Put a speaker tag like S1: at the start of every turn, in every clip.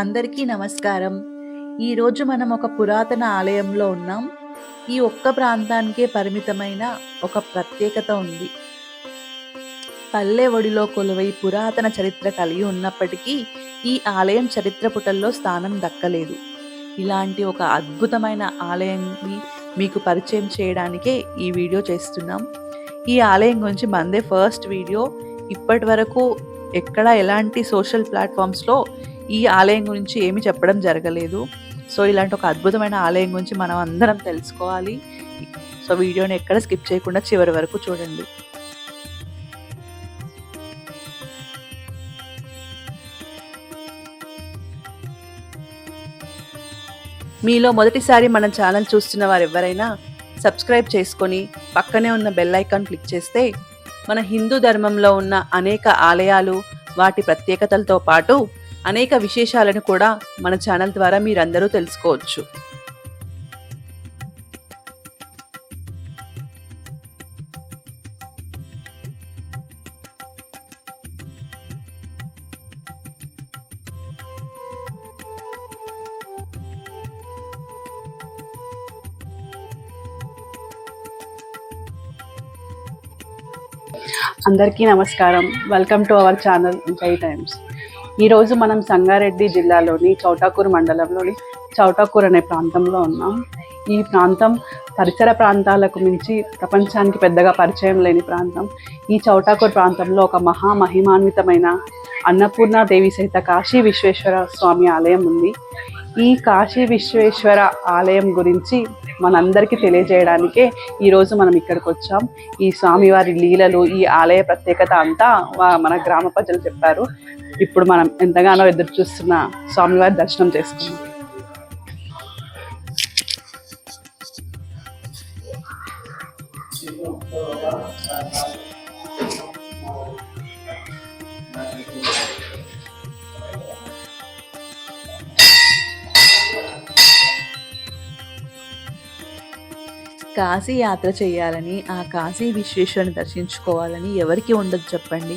S1: అందరికీ నమస్కారం. ఈరోజు మనం ఒక పురాతన ఆలయంలో ఉన్నాం. ఈ ఒక్క ప్రాంతానికే పరిమితమైన ఒక ప్రత్యేకత ఉంది. పల్లె ఒడిలో కొలువై పురాతన చరిత్ర కలిగి ఉన్నప్పటికీ ఈ ఆలయం చరిత్ర పుటల్లో స్థానం దక్కలేదు. ఇలాంటి ఒక అద్భుతమైన ఆలయాన్ని మీకు పరిచయం చేయడానికే ఈ వీడియో చేస్తున్నాం. ఈ ఆలయం గురించి మనదే ఫస్ట్ వీడియో. ఇప్పటి వరకు ఎక్కడ ఎలాంటి సోషల్ ప్లాట్ఫామ్స్లో ఈ ఆలయం గురించి ఏమీ చెప్పడం జరగలేదు. సో ఇలాంటి ఒక అద్భుతమైన ఆలయం గురించి మనం అందరం తెలుసుకోవాలి. సో వీడియోని ఎక్కడ స్కిప్ చేయకుండా చివరి వరకు చూడండి. మీలో మొదటిసారి మన ఛానల్ చూస్తున్న వారు ఎవరైనా సబ్స్క్రైబ్ చేసుకొని పక్కనే ఉన్న బెల్ ఐకాన్ క్లిక్ చేస్తే మన హిందూ ధర్మంలో ఉన్న అనేక ఆలయాలు, వాటి ప్రత్యేకతలతో పాటు అనేక విశేషాలను కూడా మన ఛానల్ ద్వారా మీరందరూ తెలుసుకోవచ్చు. అందరికీ నమస్కారం. వెల్కమ్ టు అవర్ ఛానల్ జై టైమ్స్. ఈరోజు మనం సంగారెడ్డి జిల్లాలోని చౌటాకూరు మండలంలోని చౌటాకూరు అనే ప్రాంతంలో ఉన్నాం. ఈ ప్రాంతం పరిసర ప్రాంతాలకు మించి ప్రపంచానికి పెద్దగా పరిచయం లేని ప్రాంతం. ఈ చౌటాకూరు ప్రాంతంలో ఒక మహామహిమాన్వితమైన అన్నపూర్ణాదేవి సహిత కాశీ విశ్వేశ్వర స్వామి ఆలయం ఉంది. ఈ కాశీ విశ్వేశ్వర ఆలయం గురించి మనందరికీ తెలియజేయడానికే ఈరోజు మనం ఇక్కడికి వచ్చాం. ఈ స్వామివారి లీలలు, ఈ ఆలయ ప్రత్యేకత అంతా మన గ్రామ ప్రజలు చెప్పారు. ఇప్పుడు మనం ఎంతగానో ఎదురు చూస్తున్న స్వామివారి దర్శనం చేసుకున్నాం. కాశీ యాత్ర చేయాలని, ఆ కాశీ విశ్వేశ్వరుని దర్శించుకోవాలని ఎవరికి ఉండదు చెప్పండి.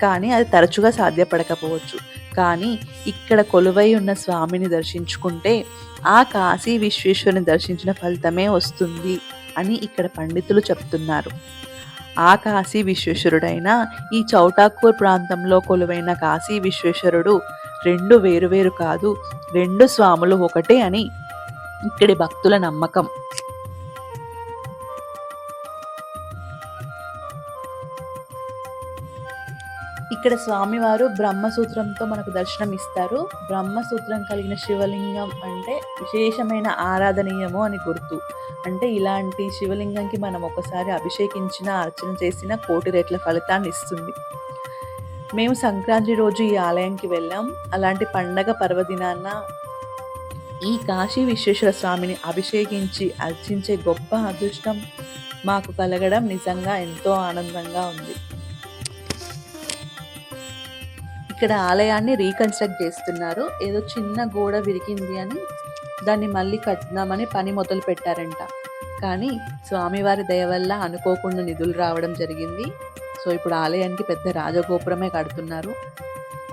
S1: కానీ అది తరచుగా సాధ్యపడకపోవచ్చు. కానీ ఇక్కడ కొలువై ఉన్న స్వామిని దర్శించుకుంటే ఆ కాశీ విశ్వేశ్వరుని దర్శించిన ఫలితమే వస్తుంది అని ఇక్కడ పండితులు చెప్తున్నారు. ఆ కాశీ విశ్వేశ్వరుడైన ఈ చౌటాకూర్ ప్రాంతంలో కొలువైన కాశీ విశ్వేశ్వరుడు రెండు వేరువేరు కాదు, రెండు స్వాములు ఒకటే అని ఇక్కడి భక్తుల నమ్మకం. ఇక్కడ స్వామివారు బ్రహ్మసూత్రంతో మనకు దర్శనం ఇస్తారు. బ్రహ్మసూత్రం కలిగిన శివలింగం అంటే విశేషమైన ఆరాధనీయము అని గుర్తు. అంటే ఇలాంటి శివలింగంకి మనం ఒకసారి అభిషేకించిన, అర్చన చేసిన 1,000,000 రెట్ల ఫలితాన్ని ఇస్తుంది. మేము సంక్రాంతి రోజు ఈ ఆలయంకి వెళ్ళాం. అలాంటి పండగ పర్వదినాన ఈ కాశీ విశ్వేశ్వర స్వామిని అభిషేకించి అర్చించే గొప్ప అదృష్టం మాకు కలగడం నిజంగా ఎంతో ఆనందంగా ఉంది. ఇక్కడ ఆలయాన్ని రీకన్స్ట్రక్ట్ చేస్తున్నారు. ఏదో చిన్న గోడ విరిగింది అని దాన్ని మళ్ళీ కట్టుదామని పని మొదలు పెట్టారంట. కానీ స్వామివారి దయ వల్ల అనుకోకుండా నిధులు రావడం జరిగింది. సో ఇప్పుడు ఆలయానికి పెద్ద రాజగోపురమే కడుతున్నారు.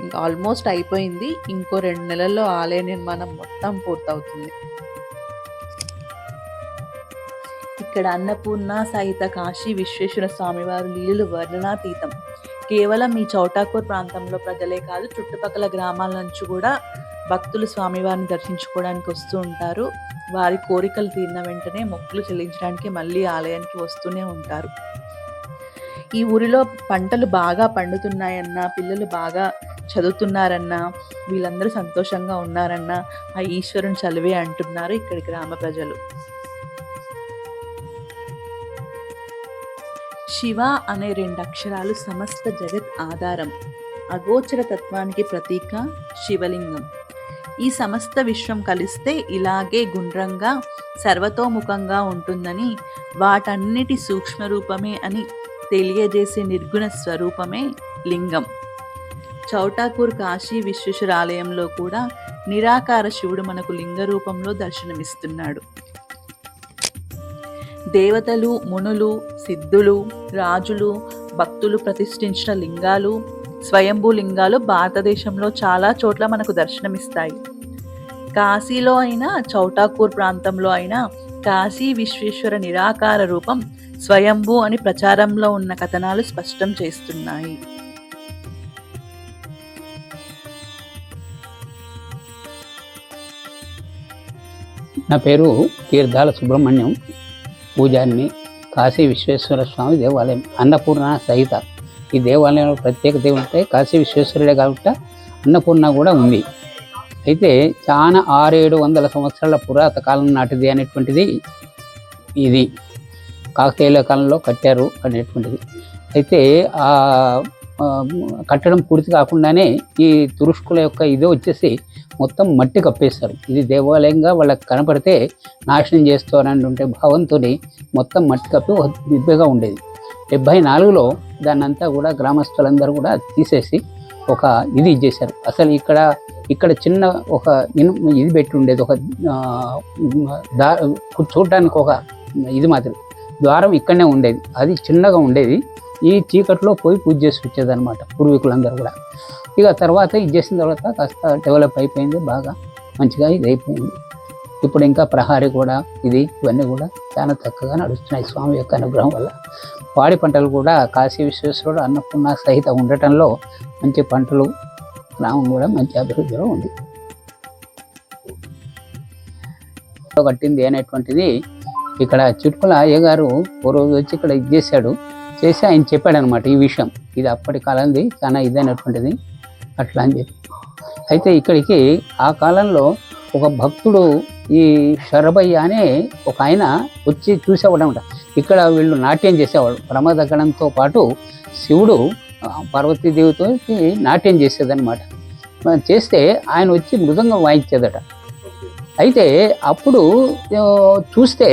S1: ఇంకా ఆల్మోస్ట్ అయిపోయింది. ఇంకో 2 నెలల్లో ఆలయ నిర్మాణం మొత్తం పూర్తవుతుంది. ఇక్కడ అన్నపూర్ణ సహిత కాశీ విశ్వేశ్వర స్వామివారు లీలలు వర్ణనాతీతం. కేవలం ఈ చౌటాకూర్ ప్రాంతంలో ప్రజలే కాదు, చుట్టుపక్కల గ్రామాల నుంచి కూడా భక్తులు స్వామివారిని దర్శించుకోవడానికి వస్తూ ఉంటారు. వారి కోరికలు తీరిన వెంటనే మొక్కులు చెల్లించడానికి మళ్ళీ ఆలయానికి వస్తూనే ఉంటారు. ఈ ఊరిలో పంటలు బాగా పండుతున్నాయన్నా, పిల్లలు బాగా చదువుతున్నారన్నా, వీళ్ళందరూ సంతోషంగా ఉన్నారన్నా ఆ ఈశ్వరుని చలివే అంటున్నారు ఇక్కడి గ్రామ ప్రజలు. శివ అనే 2 అక్షరాలు సమస్త జగత్ ఆధారం. అగోచర తత్వానికి ప్రతీక శివలింగం. ఈ సమస్త విశ్వం కలిస్తే ఇలాగే గుండ్రంగా సర్వతోముఖంగా ఉంటుందని, వాటన్నిటి సూక్ష్మ రూపమే అని తెలియజేసే నిర్గుణ స్వరూపమే లింగం. చౌటాకూర్ కాశీ విశ్వేశ్వర ఆలయంలో కూడా నిరాకార శివుడు మనకు లింగ రూపంలో దర్శనమిస్తున్నాడు. దేవతలు, మునులు, సిద్ధులు, రాజులు, భక్తులు ప్రతిష్ఠించిన లింగాలు, స్వయంభూ లింగాలు భారతదేశంలో చాలా చోట్ల మనకు దర్శనమిస్తాయి. కాశీలో అయినా, చౌటాకూర్ ప్రాంతంలో అయినా కాశీ విశ్వేశ్వర నిరాకార రూపం స్వయంభూ అని ప్రచారంలో ఉన్న కథనాలు స్పష్టం చేస్తున్నాయి.
S2: నా పేరు తీర్థాల సుబ్రహ్మణ్యం, పూజారిని, కాశీ విశ్వేశ్వర స్వామి దేవాలయం అన్నపూర్ణ సహిత. ఈ దేవాలయంలో ప్రత్యేకత ఏమంటే కాశీ విశ్వేశ్వరుడే కాబట్టి అన్నపూర్ణ కూడా ఉంది. అయితే చాలా 600-700 సంవత్సరాల పురాత కాలం నాటిది అనేటువంటిది ఇది కాకతీయుల కాలంలో కట్టారు అనేటువంటిది. అయితే ఆ కట్టడం పూర్తి కాకుండానే ఈ తురుష్కుల యొక్క ఇది వచ్చేసి మొత్తం మట్టి కప్పేస్తారు. ఇది దేవాలయంగా వాళ్ళకి కనపడితే నాశనం చేస్తారని ఉంటే భావంతో మొత్తం మట్టి కప్పి ఒక దిబ్బగా ఉండేది. 74లో దాన్నంతా కూడా గ్రామస్తులందరూ కూడా తీసేసి ఒక ఇది చేశారు. అసలు ఇక్కడ చిన్న ఒక ఇది పెట్టి ఉండేది, ఒక చూడటానికి ఒక ఇది మాత్రం ద్వారం ఇక్కడనే ఉండేది. అది చిన్నగా ఉండేది. ఈ చీకట్లో పోయి పూజ చేసి వచ్చేదన్నమాట పూర్వీకులందరూ కూడా. ఇక తర్వాత ఇది చేసిన తర్వాత కాస్త డెవలప్ అయిపోయింది, బాగా మంచిగా ఇది అయిపోయింది. ఇప్పుడు ఇంకా ప్రహారీ కూడా ఇవన్నీ కూడా చాలా చక్కగా నడుస్తున్నాయి స్వామి యొక్క అనుగ్రహం వల్ల. పాడి పంటలు కూడా కాశీ విశ్వేశ్వరుడు అన్నపూర్ణ సహిత ఉండటంలో మంచి పంటలు, గ్రామం కూడా మంచి అభివృద్ధిలో ఉంది. కట్టింది అనేటువంటిది ఇక్కడ చిట్కుల అయ్యగారు ఓ రోజు వచ్చి ఇక్కడ ఇది చేసి ఆయన చెప్పాడనమాట ఈ విషయం. ఇది అప్పటి కాలంది, చాలా ఇదైనటువంటిది అట్లా అని చెప్పి. అయితే ఇక్కడికి ఆ కాలంలో ఒక భక్తుడు ఈ శరభయ్య అనే ఒక ఆయన వచ్చి చూసేవాడు అనమాట. ఇక్కడ వీళ్ళు నాట్యం చేసేవాడు. ప్రమదగణంతో పాటు శివుడు పార్వతీదేవితో నాట్యం చేసేదన్నమాట. చేస్తే ఆయన వచ్చి మృదంగం వాయించేదట. అయితే అప్పుడు చూస్తే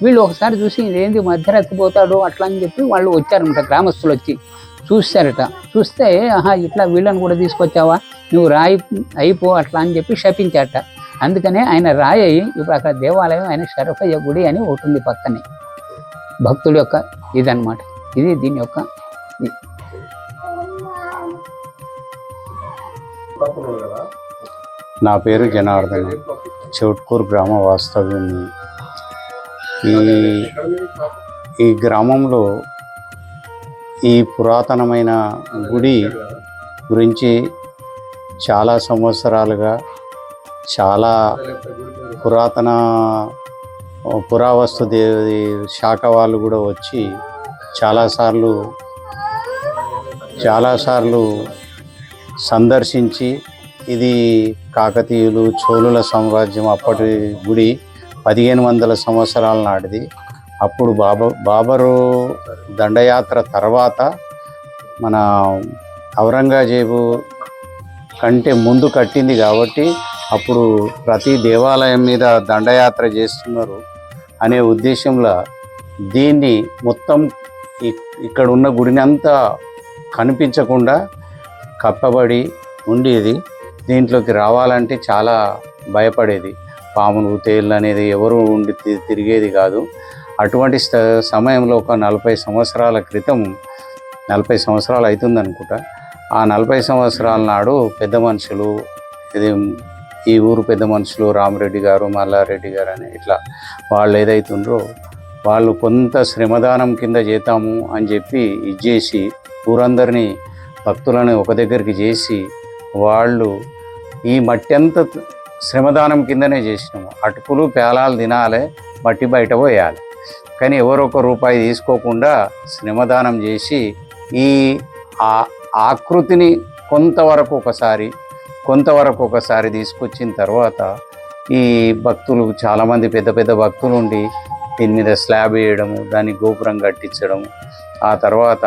S2: వీళ్ళు ఒకసారి చూసి ఇదేంది మధ్యరాత్రి పోతాడు అట్లా అని చెప్పి వాళ్ళు వచ్చారనమాట. గ్రామస్తులు వచ్చి చూస్తారట. చూస్తే ఇట్లా వీళ్ళని కూడా తీసుకొచ్చావా, నువ్వు రాయి అయిపో అట్లా అని చెప్పి శపించారట. అందుకనే ఆయన రాయి అయ్యి ఇప్పుడు అక్కడ దేవాలయం ఆయన శరభయ్య గుడి అని ఉంటుంది పక్కనే. భక్తుల యొక్క ఇదన్నమాట. ఇది దీని యొక్క
S3: నా పేరు జనార్దన్, చౌట్కూర్ గ్రామ వాస్తవ్యుని. ఈ గ్రామంలో ఈ పురాతనమైన గుడి గురించి చాలా సంవత్సరాలుగా చాలా పురాతన పురావస్తు శాఖ వాళ్ళు కూడా వచ్చి చాలాసార్లు సందర్శించి ఇది కాకతీయులు చోళుల సామ్రాజ్యం అప్పటి గుడి 1500 సంవత్సరాల నాటిది. అప్పుడు బాబరు దండయాత్ర తర్వాత మన ఔరంగజేబు కంటే ముందు కట్టింది కాబట్టి అప్పుడు ప్రతి దేవాలయం మీద దండయాత్ర చేస్తున్నారు అనే ఉద్దేశంలో దీన్ని మొత్తం ఇక్కడ ఉన్న గుడిని అంతా కనిపించకుండా కప్పబడి ఉండేది. దీంట్లోకి రావాలంటే చాలా భయపడేది. పాములు, తేళ్ళు అనేది ఎవరు ఉండి తిరిగేది కాదు. అటువంటి సమయంలో ఒక 40 సంవత్సరాల క్రితం, 40 సంవత్సరాలు అవుతుంది అనుకుంటా, ఆ 40 సంవత్సరాల నాడు పెద్ద మనుషులు, ఈ ఊరు పెద్ద మనుషులు రామరెడ్డి గారు, మల్లారెడ్డి గారు అని ఇట్లా వాళ్ళు ఏదైతుండ్రో వాళ్ళు కొంత శ్రమదానం కింద చేద్దాము అని చెప్పి ఇది చేసి ఊరందరినీ భక్తులను ఒక దగ్గరికి చేసి వాళ్ళు ఈ మట్టి అంతా శ్రమదానం కిందనే చేసినాము. అటుకులు పేలాలు తినాలి, మట్టి బయట పోయాలి. కానీ ఎవరొక రూపాయి తీసుకోకుండా శ్రమదానం చేసి ఈ ఆకృతిని కొంతవరకు ఒకసారి తీసుకొచ్చిన తర్వాత ఈ భక్తులు చాలామంది పెద్ద పెద్ద భక్తులు ఉండి దీని మీద స్లాబ్ వేయడము, దాన్ని గోపురం కట్టించడము. ఆ తర్వాత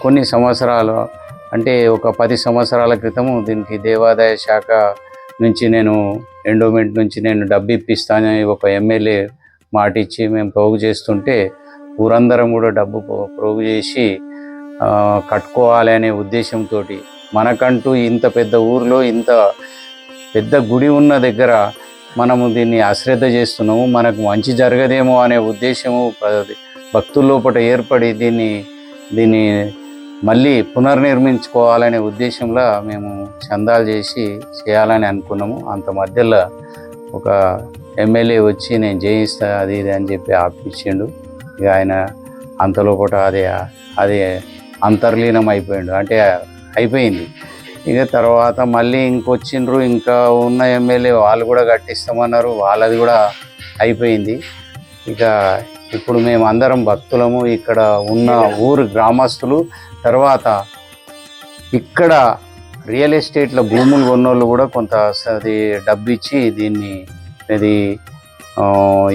S3: కొన్ని సంవత్సరాలు అంటే ఒక 10 సంవత్సరాల క్రితము దీనికి దేవాదాయ శాఖ నుంచి ఎండోమెంట్ నుంచి డబ్బు ఇప్పిస్తానని ఒక ఎమ్మెల్యే మాటిచ్చి మేము పోగు చేస్తుంటే ఊరందరం కూడా డబ్బు పోగు చేసి కట్టుకోవాలి అనే ఉద్దేశంతో మనకంటూ ఇంత పెద్ద ఊరిలో ఇంత పెద్ద గుడి ఉన్న దగ్గర మనము దీన్ని అశ్రద్ధ చేస్తున్నాము, మనకు మంచి జరగదేమో అనే ఉద్దేశము భక్తుల లోపల ఏర్పడి దీన్ని మళ్ళీ పునర్నిర్మించుకోవాలనే ఉద్దేశంలో మేము చందాలు చేసి చేయాలని అనుకున్నాము. అంత మధ్యలో ఒక ఎమ్మెల్యే వచ్చి నేను చేయిస్తా అది ఇది అని చెప్పి ఆపిచ్చిండు. ఇక ఆయన అంతలోపట అది అంతర్లీనం అయిపోయిండు, అంటే అయిపోయింది. ఇక తర్వాత మళ్ళీ ఇంకొచ్చిండ్రు, ఇంకా ఉన్న ఎమ్మెల్యే వాళ్ళు కూడా కట్టిస్తామన్నారు, వాళ్ళది కూడా అయిపోయింది. ఇక ఇప్పుడు మేము అందరం భక్తులము, ఇక్కడ ఉన్న ఊరు గ్రామస్తులు, తర్వాత ఇక్కడ రియల్ ఎస్టేట్లో భూములు కొన్నోళ్ళు కూడా కొంత అది డబ్బు ఇచ్చి దీన్ని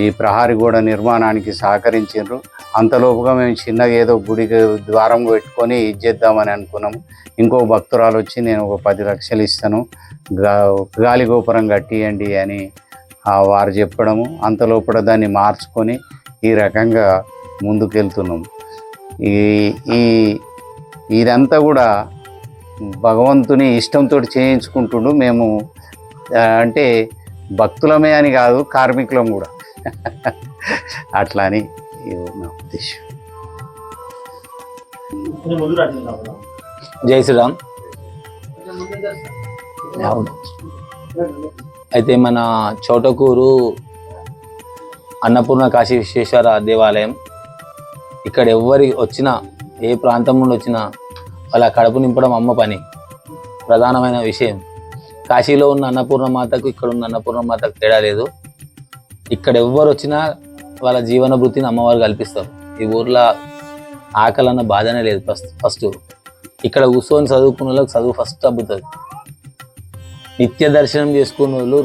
S3: ఈ ప్రహారీ గోడ నిర్మాణానికి సహకరించారు. అంతలోపుగా మేము చిన్నగా ఏదో గుడికి ద్వారం పెట్టుకొని ఇచ్చేద్దామని అనుకున్నాము. ఇంకో భక్తురాలు వచ్చి నేను ఒక 10 లక్షలు ఇస్తాను, గాలి గోపురం కట్టియండి అని వారు చెప్పడము. అంతలోపల దాన్ని మార్చుకొని ఈ రకంగా ముందుకెళ్తున్నాము. ఇదంతా కూడా భగవంతుని ఇష్టంతో చేయించుకుంటుండు. మేము అంటే భక్తులమే అని కాదు, కార్మికులం కూడా అట్లా అని నా ఉద్దేశం.
S4: జై శ్రీరామ్. అయితే మన చోటకూరు అన్నపూర్ణ కాశీ విశ్వేశ్వర దేవాలయం, ఇక్కడ ఎవరి వచ్చినా, ఏ ప్రాంతం నుండి వచ్చినా వాళ్ళ కడుపు నింపడం అమ్మ పని, ప్రధానమైన విషయం. కాశీలో ఉన్న అన్నపూర్ణ మాతకు ఇక్కడ ఉన్న అన్నపూర్ణ మాతకు తేడా లేదు. ఇక్కడ ఎవ్వరు వచ్చినా వాళ్ళ జీవన వృత్తిని అమ్మవారు కల్పిస్తారు. ఈ ఊర్లో ఆకలన్న బాధనే లేదు. ఫస్ట్ ఇక్కడ కూర్చొని చదువుకున్న వాళ్ళకి చదువు ఫస్ట్ అబ్బుతుంది. నిత్య దర్శనం చేసుకున్న వాళ్ళు,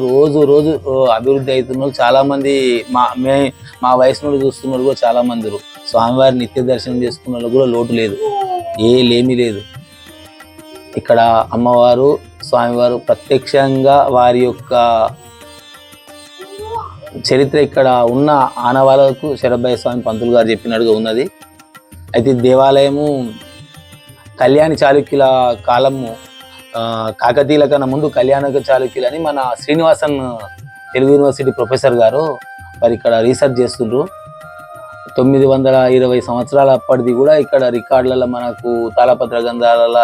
S4: రోజు అభివృద్ధి అవుతున్న వాళ్ళు చాలామంది, మా వయసు నుండి చూస్తున్న వాళ్ళు కూడా చాలామంది. స్వామివారి నిత్య దర్శనం చేసుకున్న వాళ్ళు కూడా లోటు లేదు, లేమీ లేదు. ఇక్కడ అమ్మవారు స్వామివారు ప్రత్యక్షంగా వారి యొక్క చరిత్ర ఇక్కడ ఉన్న ఆనవాళ్ళకు శరభయ్య స్వామి పంతులు గారు చెప్పినట్టుగా ఉన్నది. అయితే దేవాలయము కళ్యాణి చాళుక్యుల కాలము, కాకతీయుల కన్నా ముందు కళ్యాణ చాళుక్యులు అని మన శ్రీనివాసన్ తెలుగు యూనివర్సిటీ ప్రొఫెసర్ గారు వారు ఇక్కడ రీసెర్చ్ చేస్తుండ్రు. 920 సంవత్సరాల అప్పటిది కూడా ఇక్కడ రికార్డులలో మనకు తాళపత్ర గ్రంథాల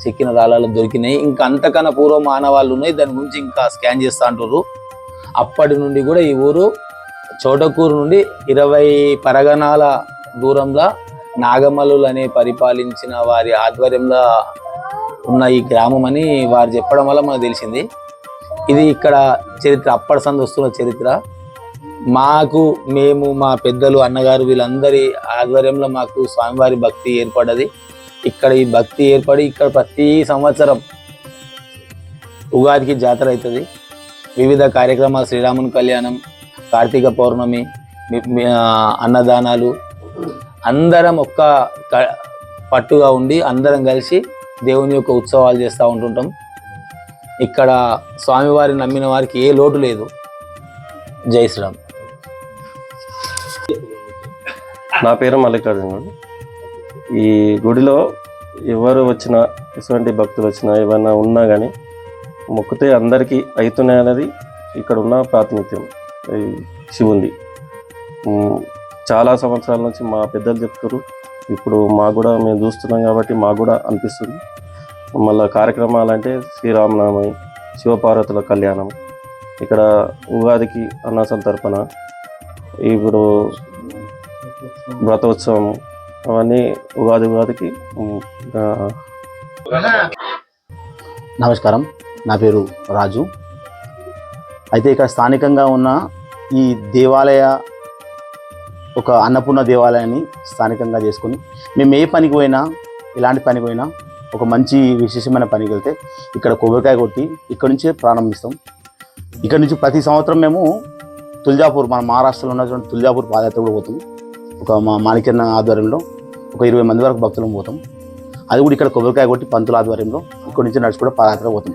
S4: చెక్కిన రాళ్ళలో దొరికినాయి. ఇంకా అంతకన్నా పూర్వం మానవాళ్ళు ఉన్నాయి, దాని గురించి ఇంకా స్కాన్ చేస్తూ అంటారు. అప్పటి నుండి కూడా ఈ ఊరు చోటకూరు నుండి 20 పరగణాల దూరంలో నాగమల్లులు అనే పరిపాలించిన వారి ఆధ్వర్యంలో ఉన్న ఈ గ్రామం అని వారు చెప్పడం వల్ల మనకు తెలిసింది. ఇది ఇక్కడ చరిత్ర, అప్పటి సంది వస్తున్న చరిత్ర. మేము మా పెద్దలు, అన్నగారు వీళ్ళందరి ఆధ్వర్యంలో మాకు స్వామివారి భక్తి ఏర్పడ్డది. ఇక్కడ ఈ భక్తి ఏర్పడి ఇక్కడ ప్రతి సంవత్సరం ఉగాదికి జాతర అవుతుంది. వివిధ కార్యక్రమాలు, శ్రీరాముని కళ్యాణం, కార్తీక పౌర్ణమి, అన్నదానాలు, అందరం ఒక్క పట్టుగా ఉండి అందరం కలిసి దేవుని యొక్క ఉత్సవాలు చేస్తూ ఉంటుంటాం. ఇక్కడ స్వామివారిని నమ్మిన వారికి ఏ లోటు లేదు. జై శ్రీరామ్.
S5: నా పేరు మల్లికార్జున. ఈ గుడిలో ఎవరు వచ్చినా, ఎటువంటి భక్తులు వచ్చినా, ఏమైనా ఉన్నా కానీ మొక్కితే అందరికీ అవుతున్నాయి అనేది ఇక్కడ ఉన్న ప్రాతినిధ్యం. ఈ శివుంది చాలా సంవత్సరాల నుంచి మా పెద్దలు చెప్తారు. ఇప్పుడు మాకు కూడా మేము చూస్తున్నాం కాబట్టి మాకు కూడా అనిపిస్తుంది. మళ్ళీ కార్యక్రమాలు అంటే శ్రీరామనవమి, శివపార్వతుల కళ్యాణం, ఇక్కడ ఉగాదికి అన్న సంతర్పణ, ఇప్పుడు వ్రతోత్సవం, అవన్నీ ఉగాదికి.
S6: నమస్కారం, నా పేరు రాజు. అయితే ఇక్కడ స్థానికంగా ఉన్న ఈ దేవాలయ, ఒక అన్నపూర్ణ దేవాలయాన్ని స్థానికంగా చేసుకొని మేము ఏ పనికి పోయినా, ఎలాంటి పనికి పోయినా, ఒక మంచి విశేషమైన పనికి వెళ్తే ఇక్కడ కొబ్బరికాయ కొట్టి ఇక్కడ నుంచే ప్రారంభిస్తాం. ఇక్కడ నుంచి ప్రతి సంవత్సరం మేము తుల్జాపూర్, మన మహారాష్ట్రలో ఉన్నటువంటి తుల్జాపూర్ పాదయాత్ర కూడా పోతాం. ఒక మా మాణిక్యన్న ఆధ్వర్యంలో ఒక 20 మంది వరకు భక్తులం పోతాం. అది కూడా ఇక్కడ కొబ్బరికాయ కొట్టి పంతుల ఆధ్వర్యంలో ఇక్కడ నుంచి నడిచి కూడా పాదయాత్ర పోతాం.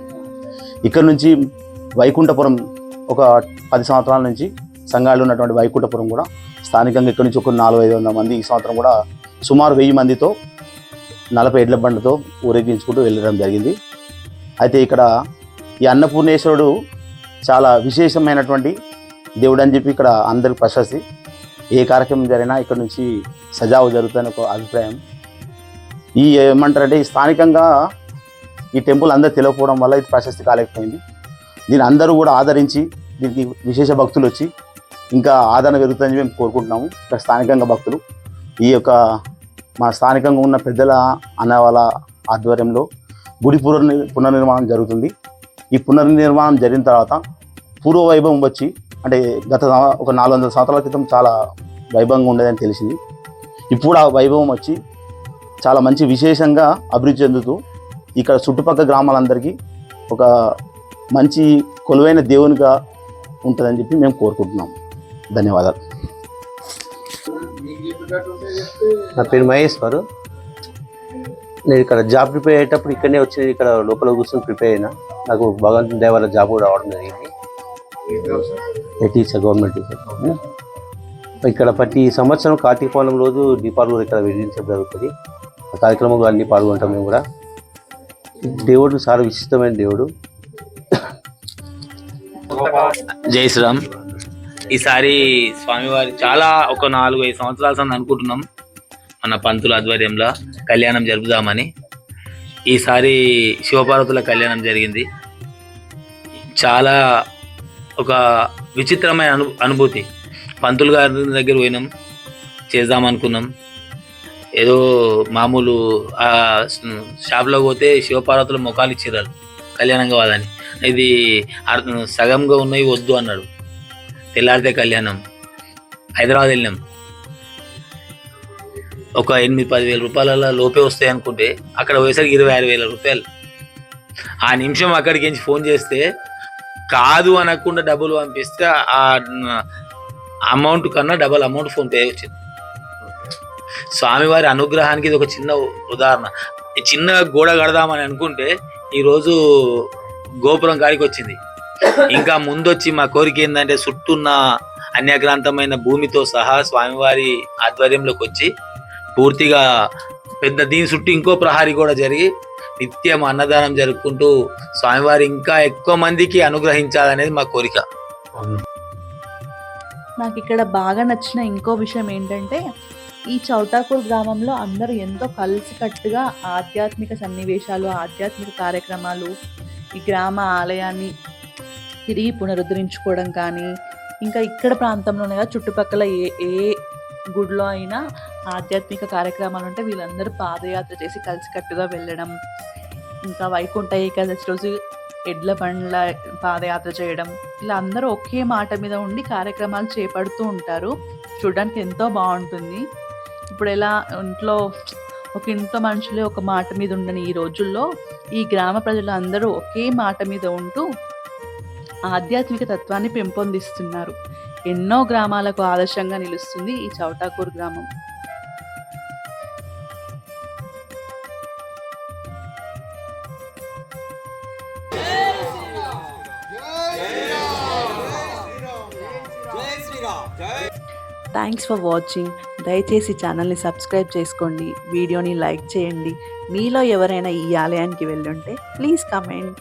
S6: ఇక్కడ నుంచి వైకుంఠపురం ఒక 10 సంవత్సరాల నుంచి సంఘాలు ఉన్నటువంటి వైకుంఠపురం కూడా స్థానికంగా ఇక్కడ నుంచి ఒక 400-500 మంది ఈ సంవత్సరం కూడా సుమారు 1000 మందితో 40 ఎడ్ల బండ్లతో ఊరేగించుకుంటూ వెళ్ళడం జరిగింది. అయితే ఇక్కడ ఈ అన్నపూర్ణేశ్వరుడు చాలా విశేషమైనటువంటి దేవుడు అని చెప్పి ఇక్కడ అందరికి ప్రశస్తి. ఏ కార్యక్రమం జరిగినా ఇక్కడ నుంచి సజావు జరుగుతుందని ఒక అభిప్రాయం. ఈ ఏమంటారంటే ఈ స్థానికంగా ఈ టెంపుల్ అందరూ తెలియకపోవడం వల్ల ఇది ప్రశస్తి కాలేకపోయింది. దీన్ని అందరూ కూడా ఆదరించి దీనికి విశేష భక్తులు వచ్చి ఇంకా ఆదరణ పెరుగుతుందని మేము కోరుకుంటున్నాము. ఇక్కడ స్థానికంగా భక్తులు ఈ యొక్క మా స్థానికంగా ఉన్న పెద్దల అన్న వాళ్ళ ఆధ్వర్యంలో గుడి పునర్నిర్మాణం జరుగుతుంది. ఈ పునర్నిర్మాణం జరిగిన తర్వాత పూర్వ వైభవం వచ్చి అంటే గత ఒక 400 సంవత్సరాల క్రితం చాలా వైభవంగా ఉండేదని తెలిసింది. ఇప్పుడు ఆ వైభవం వచ్చి చాలా మంచి విశేషంగా అభివృద్ధి చెందుతూ ఇక్కడ చుట్టుపక్కల గ్రామాలందరికీ ఒక మంచి కొలువైన దేవునిగా ఉంటుందని చెప్పి మేము కోరుకుంటున్నాం. ధన్యవాదాలు.
S7: నా పేరు మహేశ్వరు. నేను ఇక్కడ జాబ్ ప్రిపేర్ అయ్యేటప్పుడు ఇక్కడనే వచ్చి ఇక్కడ లోపల కూర్చొని ప్రిపేర్ అయినా. నాకు భగవంతుని దయ వల్ల జాబ్ కూడా రావడం జరిగింది. Teacher, government teacher. ఇక్కడ ప్రతి సంవత్సరం కార్తీక పౌర్ణమి రోజు దీపాలు కూడా ఇక్కడ వెలిగించడం జరుగుతుంది. ఆ కార్యక్రమంలో అన్ని పాల్గొంటాం మేము కూడా. దేవుడు చాలా విశిష్టమైన దేవుడు.
S4: జై శ్రీరామ్. ఈసారి స్వామివారి చాలా ఒక 4-5 సంవత్సరాల సంది అనుకుంటున్నాం మన పంతుల ఆధ్వర్యంలో కళ్యాణం జరుపుదామని. ఈసారి శివపార్వతుల కళ్యాణం జరిగింది. చాలా ఒక విచిత్రమైన అనుభూతి. పంతులు గారి దగ్గర పోయినాం, చేద్దాం అనుకున్నాం. ఏదో మామూలు ఆ షాప్లో పోతే శివపార్వతుల ముఖాలు ఇచ్చిర్రు కళ్యాణం కావాలని. ఇది సగంగా ఉన్నవి వద్దు అన్నాడు. తెల్లారితే కళ్యాణం. హైదరాబాద్ వెళ్ళినాం. ఒక 8-10 వేల రూపాయల లోపే వస్తాయి అనుకుంటే అక్కడ పోయేసరికి 26,000 రూపాయలు. ఆ నిమిషం అక్కడికి నుంచి ఫోన్ చేస్తే కాదు అనకుండా డబ్బులు పంపిస్తే ఆ అమౌంట్ కన్నా డబల్ అమౌంట్ ఫోన్పే వచ్చింది. స్వామివారి అనుగ్రహానికి ఇది ఒక చిన్న ఉదాహరణ. చిన్న గోడ కడదామని అనుకుంటే ఈరోజు గోపురం కాడికి వచ్చింది. ఇంకా ముందొచ్చి మా కోరిక ఏంటంటే చుట్టూన్న అన్యగ్రాంతమైన భూమితో సహా స్వామివారి ఆధ్వర్యంలోకి వచ్చి పూర్తిగా పెద్ద దీని చుట్టూ ఇంకో ప్రహారీ కూడా జరిగి నిత్యం అన్నదానం జరుపుకుంటూ స్వామివారి ఇంకా ఎక్కువ మందికి అనుగ్రహించాలనేది మా కోరిక.
S1: నాకు ఇక్కడ బాగా నచ్చిన ఇంకో విషయం ఏంటంటే ఈ చౌటాకూర్ గ్రామంలో అందరూ ఎంతో కలిసికట్టుగా ఆధ్యాత్మిక సన్నివేశాలు, ఆధ్యాత్మిక కార్యక్రమాలు, ఈ గ్రామ ఆలయాన్ని తిరిగి పునరుద్ధరించుకోవడం కానీ, ఇంకా ఇక్కడ ప్రాంతంలోనే కాదు చుట్టుపక్కల ఏ గుడిలో అయినా ఆధ్యాత్మిక కార్యక్రమాలు ఉంటే వీళ్ళందరూ పాదయాత్ర చేసి కలిసికట్టుగా వెళ్ళడం, ఇంకా వైకుంఠ ఏకాదశి రోజు ఎడ్ల బండ్ల పాదయాత్ర చేయడం, ఇలా అందరూ ఒకే మాట మీద ఉండి కార్యక్రమాలు చేపడుతూ ఉంటారు. చూడడానికి ఎంతో బాగుంటుంది. ఇప్పుడు ఎలా ఒక ఇంట్లో మనుషులే ఒక మాట మీద ఉండని ఈ రోజుల్లో ఈ గ్రామ ప్రజలు అందరూ ఒకే మాట మీద ఉంటూ ఆధ్యాత్మిక తత్వాన్ని పెంపొందిస్తున్నారు. ఎన్నో గ్రామాలకు ఆదర్శంగా నిలుస్తుంది ఈ చౌటాకూర్ గ్రామం. Thanks for watching. దయచేసి ఛానల్ని సబ్స్క్రైబ్ చేసుకోండి, వీడియోని లైక్ చేయండి. మీలో ఎవరైనా ఈ ఆలయానికి వెళ్ళుంటే ప్లీజ్ కమెంట్.